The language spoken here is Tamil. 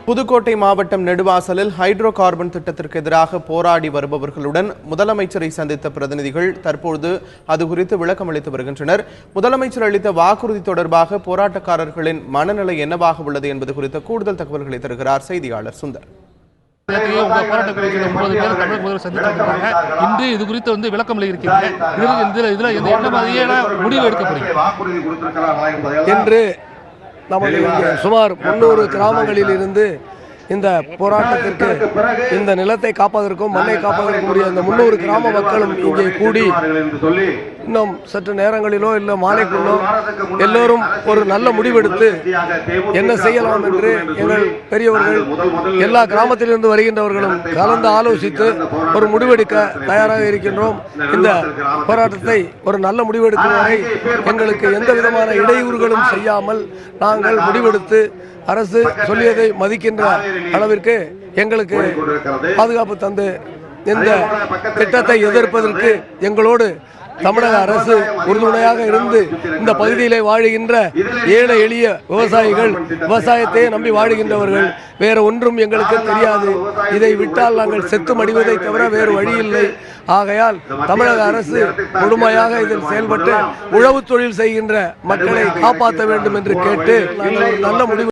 புதுக்கோட்டை மாவட்டம் நெடுவாசலில் ஹைட்ரோ கார்பன் திட்டத்திற்கு எதிராக போராடி வருபவர்களுடன் முதலமைச்சரை சந்தித்த பிரதிநிதிகள் தற்போது அது குறித்து விளக்கம் அளித்து வருகின்றனர். முதலமைச்சர் அளித்த வாக்குறுதி தொடர்பாக போராட்டக்காரர்களின் மனநிலை என்னவாக உள்ளது என்பது குறித்த கூடுதல் தகவல்களை தருகிறார் செய்தியாளர் சுந்தர். இன்று இது குறித்து விளக்கம் முடிவு எடுக்கப்படுகிறது. இன்று நமது சுமார் 300 கிராமங்களில் இருந்து இந்த போராட்டத்திற்கு இந்த நிலத்தை காப்பதற்கும் மண்ணை காப்பதற்கும் உரிய இந்த 300 கிராம மக்களும் இங்கே கூடி இன்னும் சற்று நேரங்களிலோ இல்லை மாலைக்குள்ளோ எல்லோரும் ஒரு நல்ல முடிவெடுத்து என்ன செய்யலாம் என்று எங்கள் பெரியவர்கள் எல்லா கிராமத்திலிருந்து வருகின்றவர்களும் கலந்து ஆலோசித்து ஒரு முடிவெடுக்க தயாராக இருக்கின்றோம். இந்த போராட்டத்தை ஒரு நல்ல முடிவெடுக்கும் வரை எங்களுக்கு எந்த விதமான இடையூறுகளும் செய்யாமல் நாங்கள் முடிவெடுத்து அரசு சொல்லியதை மதிக்கின்ற அளவிற்கு எங்களுக்கு பாதுகாப்பு தந்து இந்த திட்டத்தை எதிர்ப்பதற்கு எங்களோடு தமிழக அரசு உறுதுணையாக இருந்து இந்த பகுதியிலே வாழுகின்ற ஏழை எளிய விவசாயிகள், விவசாயத்தையே நம்பி வாழுகின்றவர்கள், வேறு ஒன்றும் எங்களுக்கு தெரியாது. இதை விட்டால் நாங்கள் செத்து மடிவதை தவிர வேறு வழி இல்லை. ஆகையால் தமிழக அரசு முழுமையாக இதில் செயல்பட்டு உழவு தொழில் செய்கின்ற மக்களை காப்பாற்ற வேண்டும் என்று கேட்டு நல்ல முடிவு